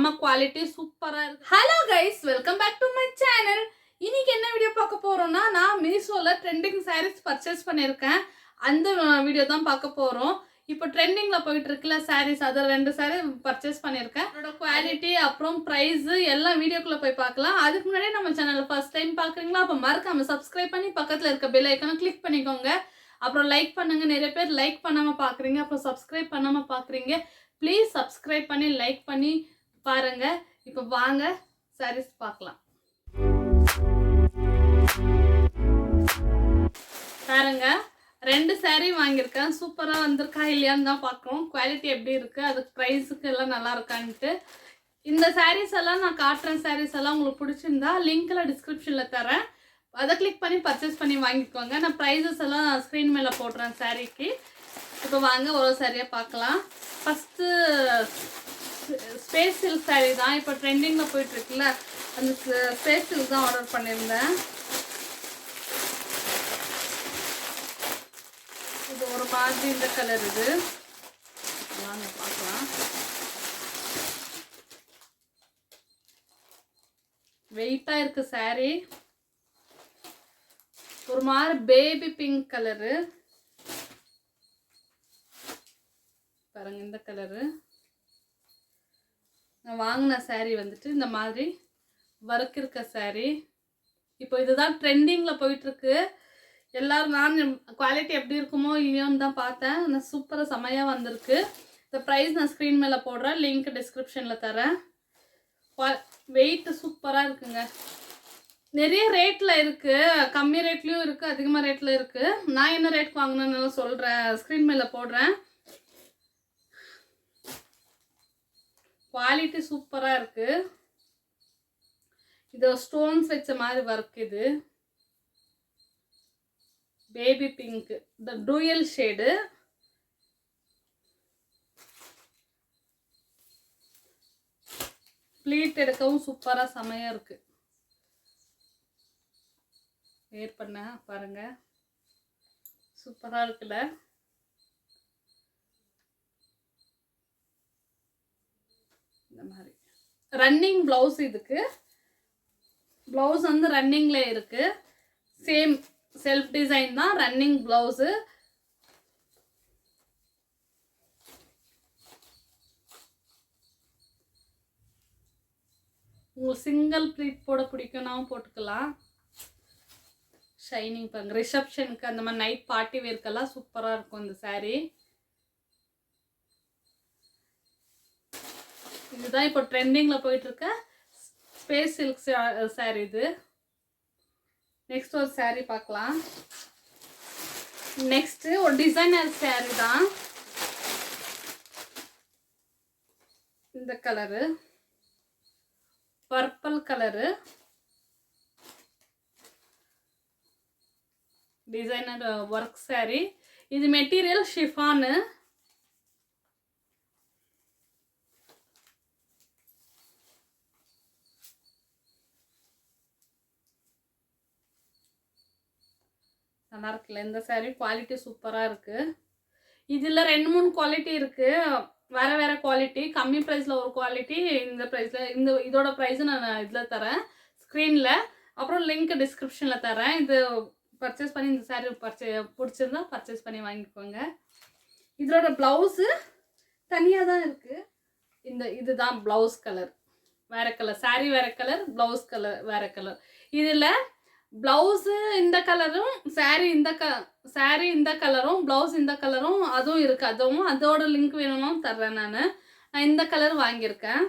செம்ம குவாலிட்டி சூப்பரா இருக்கு. Hello guys, welcome back to my channel. இன்னைக்கு என்ன வீடியோ பார்க்க போறோம்னா, நான் மீஷோல ட்ரெண்டிங் சாரீஸ் பர்ச்சேஸ் பண்ணியிருக்கேன். அந்த வீடியோ தான் பார்க்க போறோம். இப்போ ட்ரெண்டிங்ல போயிட்டு இருக்குல்ல சாரீஸ், அதில் 2 சாரீ பர்ச்சேஸ் பண்ணியிருக்கேன். அதோட குவாலிட்டி அப்புறம் ப்ரைஸ் எல்லாம் வீடியோக்குள்ள போய் பார்க்கலாம். அதுக்கு முன்னாடி நம்ம சேனலை ஃபர்ஸ்ட் டைம் பார்க்குறீங்களா, அப்போ மறக்காம சப்ஸ்கிரைப் பண்ணி பக்கத்தில் இருக்க பெல் ஐக்கானை கிளிக் பண்ணிக்கோங்க. அப்புறம் லைக் பண்ணுங்க. நிறைய பேர் லைக் பண்ணாமல் பார்க்குறீங்க, அப்புறம் சப்ஸ்கிரைப் பண்ணாமல் பார்க்குறீங்க. ப்ளீஸ் சப்ஸ்கிரைப் பண்ணி லைக் பண்ணி பாருங்க. இப்போ வாங்க சாரீஸ் பார்க்கலாம். பாருங்க, 2 சாரீ வாங்கியிருக்கேன். சூப்பராக வந்திருக்கா இல்லையான்னு தான் பார்க்குறோம். குவாலிட்டி எப்படி இருக்குது, அதுக்கு ப்ரைஸுக்கு எல்லாம் நல்லா இருக்கான்ட்டு. இந்த சாரீஸ் எல்லாம் நான் காட்டுறேன். சாரீஸ் எல்லாம் உங்களுக்கு பிடிச்சிருந்தா லிங்க்கில் டிஸ்கிரிப்ஷனில் தரேன். அதை கிளிக் பண்ணி பர்ச்சேஸ் பண்ணி வாங்கிக்கோங்க. நான் ப்ரைஸஸ் எல்லாம் ஸ்க்ரீன் மேலே போடுறேன் சாரீக்கு. இப்போ வாங்க ஒரு சாரியாக பார்க்கலாம். ஃபஸ்ட்டு ஸ்பேஸ் சில்க் சாரீ தான் இப்போ ட்ரெண்டிங்கில் போயிட்டுருக்குல்ல, அந்த ஸ்பேஸ் சில்க் தான் ஆர்டர் பண்ணியிருந்தேன். இது ஒரு மாதிரி இந்த கலர். இது வாங்க பார்க்கலாம். வெயிட்டாக இருக்குது சாரீ. ஒரு மாதிரி பேபி பிங்க் கலரு பாருங்க. இந்த கலரு நான் வாங்கின சாரீ வந்துட்டு இந்த மாதிரி ஒர்க் இருக்க சாரீ. இப்போ இதுதான் ட்ரெண்டிங்கில் போயிட்டுருக்கு. எல்லோரும் நான் குவாலிட்டி எப்படி இருக்குமோ இல்லையோன்னு தான் பார்த்தேன். ஆனால் சூப்பராக செமையாக வந்திருக்கு. இந்த ப்ரைஸ் நான் ஸ்க்ரீன் மேலே போடுறேன், லிங்க் டிஸ்கிரிப்ஷனில் தரேன். வெயிட்டு சூப்பராக இருக்குங்க. நிறைய ரேட்டில் இருக்குது, கம்மி ரேட்லேயும் இருக்குது, அதிகமாக ரேட்டில் இருக்குது. நான் என்ன ரேட் வாங்கினேன்னு சொல்கிறேன், ஸ்க்ரீன் மேலே போடுறேன். குவாலிட்டி சூப்பராக இருக்குது. இது ஸ்டோன்ஸ் வச்ச மாதிரி ஒர்க். இது பேபி பிங்க், இந்த டூயல் ஷேடு. ப்ளீட் எடுக்கவும் சூப்பராக செமையாக இருக்குது. வேர் பண்ண பாருங்க, சூப்பராக இருக்குல்ல. இந்த மாதிரி ரன்னிங் ப்ளவுஸ். இதுக்கு ப்ளவுஸ் வந்து ரன்னிங்கில் இருக்குது. சேம் செல்ஃப் டிசைன் தான், ரன்னிங் ப்ளவுஸு. உங்களுக்கு சிங்கிள் ப்ளீட் போட பிடிக்கும்னாவும் போட்டுக்கலாம். ஷைனிங் பாருங்க. ரிசப்ஷனுக்கு அந்த மாதிரி நைட் பார்ட்டி வேர்க்கெல்லாம் சூப்பராக இருக்கும் இந்த சாரீ. இதுதான் இப்போ ட்ரெண்டிங்கில் போயிட்டுருக்க ஸ்பேஸ் சில்க் சாரீ இது. நெக்ஸ்ட் ஒரு சாரீ பார்க்கலாம். நெக்ஸ்ட்டு ஒரு டிசைனர் சாரீ தான். இந்த colour purple colour, designer work sari. இது மெட்டீரியல் ஷிஃபானு. நல்லா இருக்குல்ல இந்த சாரீ. குவாலிட்டி சூப்பராக இருக்குது. இதில் 2-3 குவாலிட்டி இருக்குது, வேறு வேறு குவாலிட்டி. கம்மி ப்ரைஸில் ஒரு குவாலிட்டி, இந்த ப்ரைஸில். இதோட ப்ரைஸு நான் இதில் தரேன் ஸ்க்ரீனில், அப்புறம் லிங்க் டிஸ்கிரிப்ஷனில் தரேன். இது பர்ச்சேஸ் பண்ணி இந்த சாரீ பிடிச்சிருந்தா பர்ச்சேஸ் பண்ணி வாங்கிக்கோங்க. இதோட ப்ளவுஸு தனியாக தான் இருக்குது. இதுதான் ப்ளவுஸ் கலர், வேறு கலர். சாரீ வேறு கலர், ப்ளவுஸ் கலர் வேறு கலர். இதில் ப்ளவுஸு இந்த கலரும், சாரீ இந்த கலரும், ப்ளவுஸ் இந்த கலரும், அதுவும் இருக்குது. அதுவும் அதோட லிங்க் வேணும்னு தர்றேன். நான் இந்த கலர் வாங்கியிருக்கேன்.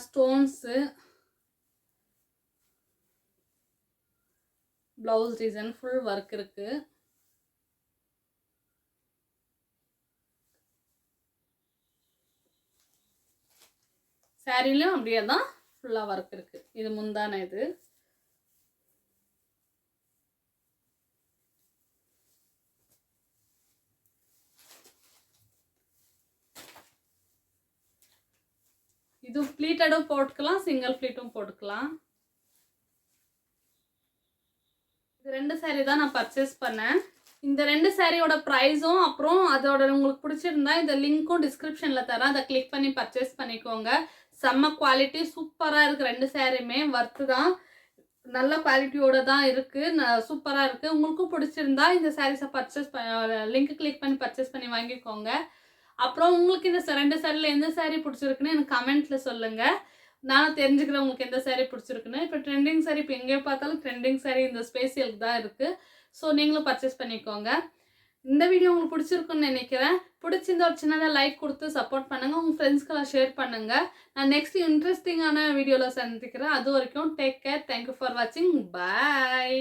Stones, blouse design full work இருக்குது. சாரீலையும் அப்படியே தான் ஃபுல்லாக ஒர்க் இருக்குது. இது முந்தான. இது ப்ளீட்டடும் போட்டுக்கலாம், சிங்கிள் ப்ளீட்டும் போட்டுக்கலாம். இது 2 சாரீ தான் நான் பர்ச்சேஸ் பண்ணேன். இந்த 2 சாரியோட ப்ரைஸும் அப்புறம் அதோட உங்களுக்கு பிடிச்சிருந்தா இந்த லிங்க்கும் டிஸ்கிரிப்ஷனில் தரேன். அதை கிளிக் பண்ணி பர்ச்சேஸ் பண்ணிக்கோங்க. செம்ம குவாலிட்டி சூப்பராக இருக்குது. 2 சாரியுமே ஒர்த்து தான். நல்ல குவாலிட்டியோட தான் இருக்குது. சூப்பராக இருக்குது. உங்களுக்கும் பிடிச்சிருந்தா இந்த சாரீஸை லிங்க் கிளிக் பண்ணி பர்ச்சேஸ் பண்ணி வாங்கிக்கோங்க. அப்புறம் உங்களுக்கு இந்த 2 சாரியில் எந்த சாரீ பிடிச்சிருக்குன்னு எனக்கு கமெண்ட்டில் சொல்லுங்கள். நானும் தெரிஞ்சுக்கிறேன் உங்களுக்கு எந்த சாரீ பிடிச்சிருக்குன்னு. இப்போ ட்ரெண்டிங் சாரீ இப்போ எங்கே பார்த்தாலும் ட்ரெண்டிங் சாரீ இந்த ஸ்பேஷியலுக்கு தான் இருக்குது. ஸோ நீங்களும் பர்ச்சேஸ் பண்ணிக்கோங்க. இந்த வீடியோ உங்களுக்கு பிடிச்சிருக்குன்னு நினைக்கிறேன். பிடிச்சிருந்த ஒரு சின்னதாக லைக் கொடுத்து சப்போர்ட் பண்ணுங்கள். உங்கள் ஃப்ரெண்ட்ஸ்க்கெல்லாம் ஷேர் பண்ணுங்கள். நான் நெக்ஸ்ட் இன்ட்ரெஸ்டிங்கான வீடியோவில் சந்திக்கிறேன். அது வரைக்கும் டேக் கேர். தேங்க்யூ ஃபார் வாட்சிங். பாய்.